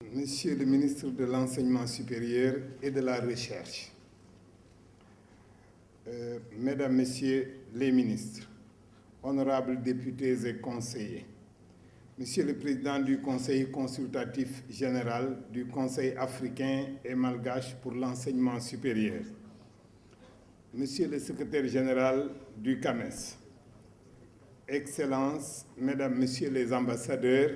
Monsieur le ministre de l'Enseignement supérieur et de la Recherche, Mesdames, Messieurs les ministres, honorables députés et conseillers, Monsieur le Président du Conseil consultatif général du Conseil africain et malgache pour l'enseignement supérieur, Monsieur le Secrétaire général du CAMES, Excellences, Mesdames, Messieurs les ambassadeurs,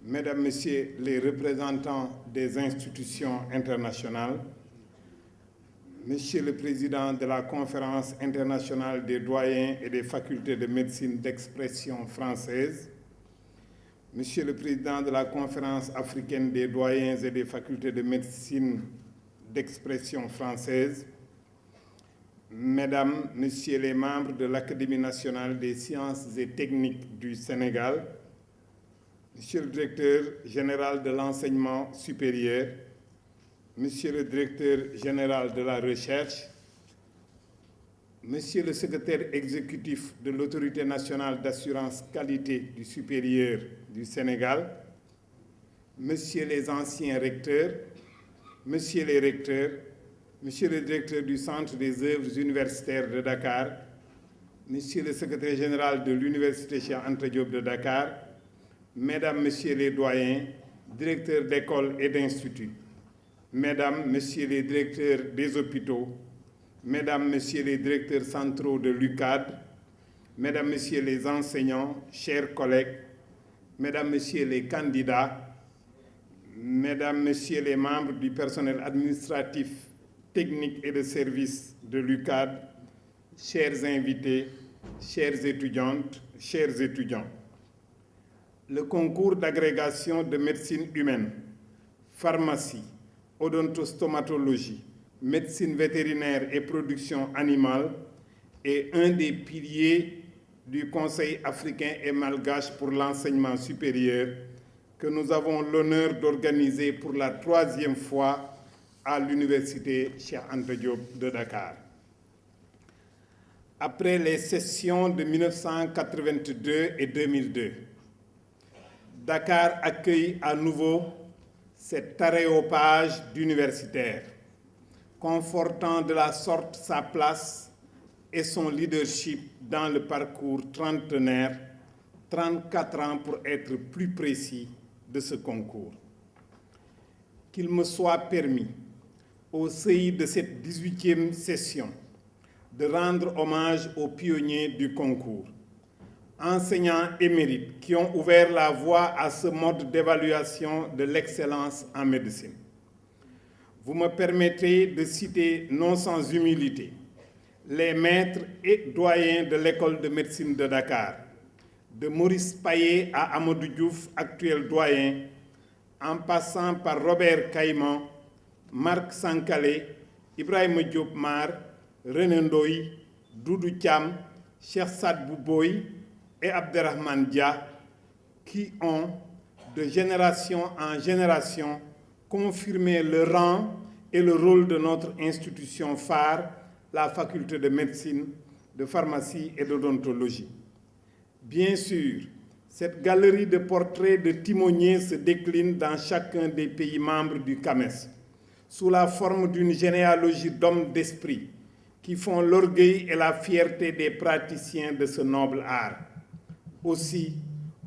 Mesdames, Messieurs les représentants des institutions internationales, Monsieur le Président de la Conférence internationale des doyens et des facultés de médecine d'expression française, Monsieur le Président de la Conférence africaine des doyens et des facultés de médecine d'expression française, Mesdames, Messieurs les membres de l'Académie nationale des sciences et techniques du Sénégal, Monsieur le Directeur général de l'enseignement supérieur, Monsieur le Directeur général de la recherche, Monsieur le Secrétaire exécutif de l'Autorité nationale d'assurance qualité du supérieur du Sénégal, Messieurs les anciens recteurs, Messieurs les recteurs, Monsieur le Directeur du Centre des œuvres universitaires de Dakar, Monsieur le Secrétaire général de l'Université Cheikh Anta Diop de Dakar, Mesdames, Messieurs les doyens, directeurs d'écoles et d'instituts, Mesdames, Messieurs les directeurs des hôpitaux, Mesdames, Messieurs les directeurs centraux de l'UCAD, Mesdames, Messieurs les enseignants, chers collègues, Mesdames, Messieurs les candidats, Mesdames, Messieurs les membres du personnel administratif, technique et de service de l'UCAD, chers invités, chères étudiantes, chers étudiants. Le concours d'agrégation de médecine humaine, pharmacie, odontostomatologie, médecine vétérinaire et production animale est un des piliers du Conseil africain et malgache pour l'enseignement supérieur que nous avons l'honneur d'organiser pour la 3e fois à l'Université Cheikh Anta Diop de Dakar. Après les sessions de 1982 et 2002, Dakar accueille à nouveau cet aréopage d'universitaires, confortant de la sorte sa place et son leadership dans le parcours trentenaire, 34 ans pour être plus précis, de ce concours. Qu'il me soit permis, au seuil de cette 18e session, de rendre hommage aux pionniers du concours, enseignants émérites qui ont ouvert la voie à ce mode d'évaluation de l'excellence en médecine. Vous me permettrez de citer, non sans humilité, les maîtres et doyens de l'école de médecine de Dakar, de Maurice Payet à Amadou Diouf, actuel doyen, en passant par Robert Caïman, Marc Sankalé, Ibrahima Diop Mar, René Ndoye, Doudou Thiam, Cheikh Sadbou Boy et Abderrahmane Dia, qui ont, de génération en génération, confirmé le rang et le rôle de notre institution phare, la faculté de médecine, de pharmacie et d'odontologie. Bien sûr, cette galerie de portraits de timoniers se décline dans chacun des pays membres du CAMES, sous la forme d'une généalogie d'hommes d'esprit qui font l'orgueil et la fierté des praticiens de ce noble art. Aussi,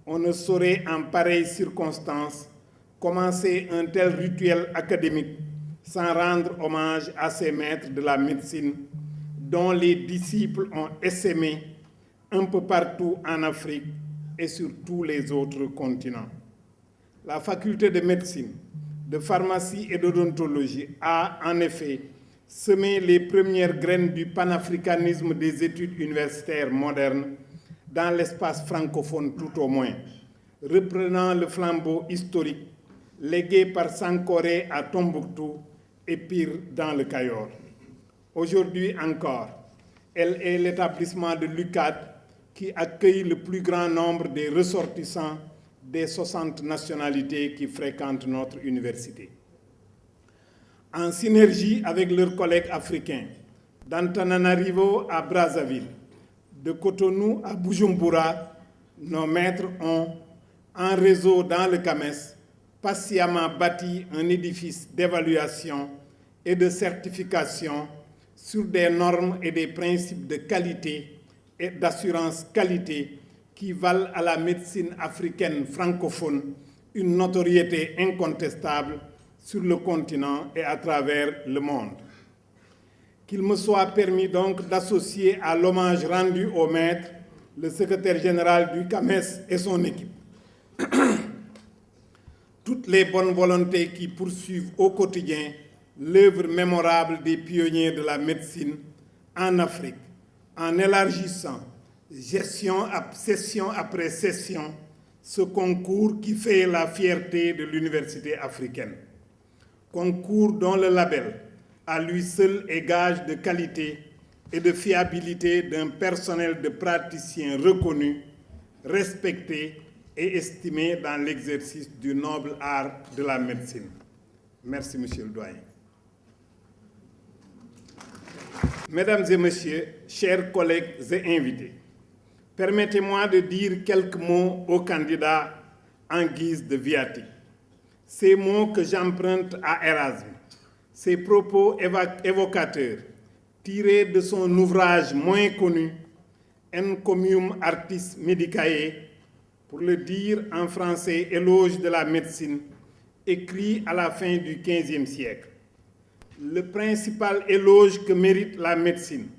on ne saurait en pareille circonstance commencer un tel rituel académique sans rendre hommage à ces maîtres de la médecine dont les disciples ont essaimé un peu partout en Afrique et sur tous les autres continents. La faculté de médecine, de pharmacie et d'odontologie a en effet semé les premières graines du panafricanisme des études universitaires modernes dans l'espace francophone tout au moins, reprenant le flambeau historique légué par Sankoré à Tombouctou et Pire dans le Cayor. Aujourd'hui encore, elle est l'établissement de l'UCAD qui accueille le plus grand nombre des ressortissants des 60 nationalités qui fréquentent notre université. En synergie avec leurs collègues africains, d'Antananarivo à Brazzaville, de Cotonou à Bujumbura, nos maîtres ont, en réseau dans le CAMES, patiemment bâti un édifice d'évaluation et de certification sur des normes et des principes de qualité et d'assurance qualité qui valent à la médecine africaine francophone une notoriété incontestable sur le continent et à travers le monde. Qu'il me soit permis donc d'associer à l'hommage rendu au maître le secrétaire général du CAMES et son équipe. Toutes les bonnes volontés qui poursuivent au quotidien l'œuvre mémorable des pionniers de la médecine en Afrique, en élargissant, session après session, ce concours qui fait la fierté de l'université africaine. Concours dont le label, à lui seul, est gage de qualité et de fiabilité d'un personnel de praticiens reconnus, respectés et estimés dans l'exercice du noble art de la médecine. Merci, Monsieur le Doyen. Mesdames et Messieurs, chers collègues et invités, permettez-moi de dire quelques mots aux candidats en guise de viatique. Ces mots que j'emprunte à Erasme, ces propos évocateurs, tirés de son ouvrage moins connu, Encomium Artis Medicae, pour le dire en français, Éloge de la médecine, écrit à la fin du XVe siècle. Le principal éloge que mérite la médecine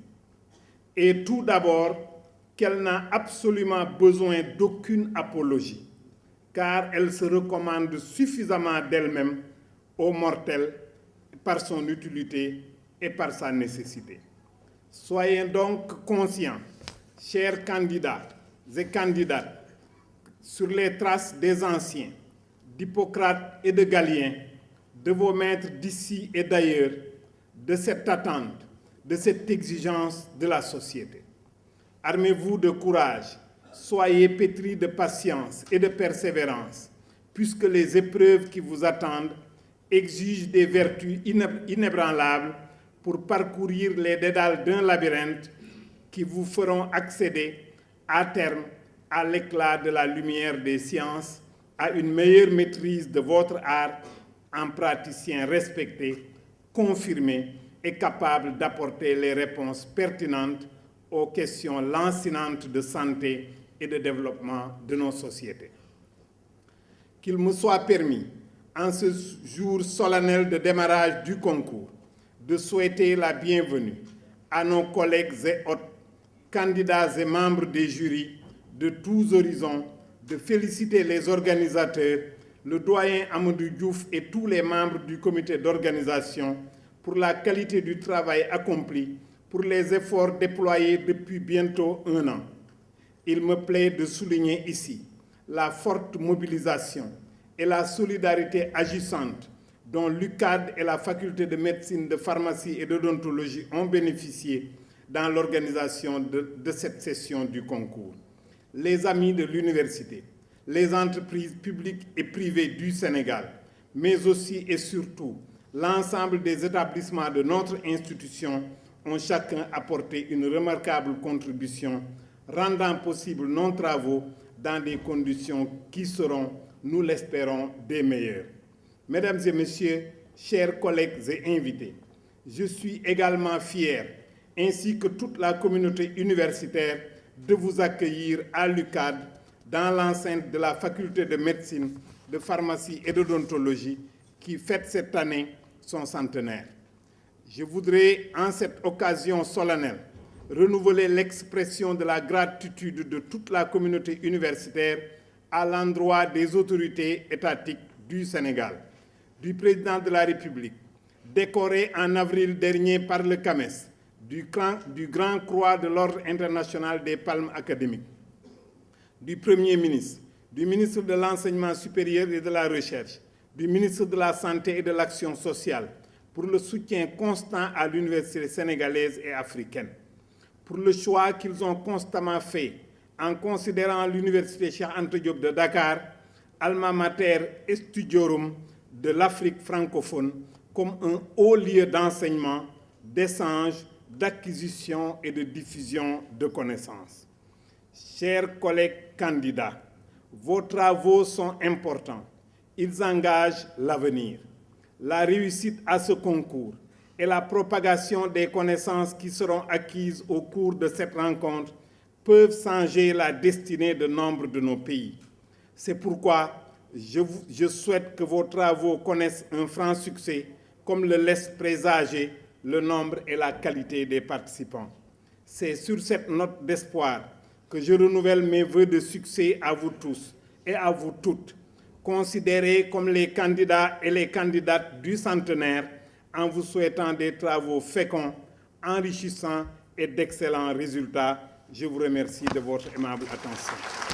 est tout d'abord qu'elle n'a absolument besoin d'aucune apologie, car elle se recommande suffisamment d'elle-même aux mortels par son utilité et par sa nécessité. Soyez donc conscients, chers candidats et candidates, sur les traces des anciens, d'Hippocrate et de Galien, de vos maîtres d'ici et d'ailleurs, de cette attente, de cette exigence de la société. Armez-vous de courage, soyez pétris de patience et de persévérance, puisque les épreuves qui vous attendent exigent des vertus inébranlables pour parcourir les dédales d'un labyrinthe qui vous feront accéder à terme à l'éclat de la lumière des sciences, à une meilleure maîtrise de votre art en praticien respecté, confirmé et capable d'apporter les réponses pertinentes aux questions lancinantes de santé et de développement de nos sociétés. Qu'il me soit permis, en ce jour solennel de démarrage du concours, de souhaiter la bienvenue à nos collègues et hôtes, candidats et membres des jurys de tous horizons, de féliciter les organisateurs, le doyen Amadou Diouf et tous les membres du comité d'organisation pour la qualité du travail accompli, pour les efforts déployés depuis bientôt 1 an. Il me plaît de souligner ici la forte mobilisation et la solidarité agissante dont l'UCAD et la faculté de médecine, de pharmacie et d'odontologie ont bénéficié dans l'organisation de cette session du concours. Les amis de l'université, les entreprises publiques et privées du Sénégal, mais aussi et surtout l'ensemble des établissements de notre institution ont chacun apporté une remarquable contribution, rendant possible nos travaux dans des conditions qui seront, nous l'espérons, des meilleures. Mesdames et Messieurs, chers collègues et invités, je suis également fier, ainsi que toute la communauté universitaire, de vous accueillir à l'UCAD dans l'enceinte de la faculté de médecine, de pharmacie et d'odontologie qui fête cette année son centenaire. Je voudrais, en cette occasion solennelle, renouveler l'expression de la gratitude de toute la communauté universitaire à l'endroit des autorités étatiques du Sénégal, du président de la République, décoré en avril dernier par le CAMES, du Grand Croix de l'Ordre international des Palmes académiques, du Premier ministre, du ministre de l'Enseignement supérieur et de la Recherche, du ministre de la Santé et de l'Action sociale, pour le soutien constant à l'université sénégalaise et africaine, pour le choix qu'ils ont constamment fait en considérant l'université Cheikh Anta Diop de Dakar, alma mater studiorum de l'Afrique francophone, comme un haut lieu d'enseignement, d'échange, d'acquisition et de diffusion de connaissances. Chers collègues candidats, vos travaux sont importants Ils engagent l'avenir. La réussite à ce concours et la propagation des connaissances qui seront acquises au cours de cette rencontre peuvent changer la destinée de nombre de nos pays. C'est pourquoi je souhaite que vos travaux connaissent un franc succès, comme le laisse présager le nombre et la qualité des participants. C'est sur cette note d'espoir que je renouvelle mes vœux de succès à vous tous et à vous toutes, considérés comme les candidats et les candidates du centenaire, en vous souhaitant des travaux féconds, enrichissants et d'excellents résultats. Je vous remercie de votre aimable attention.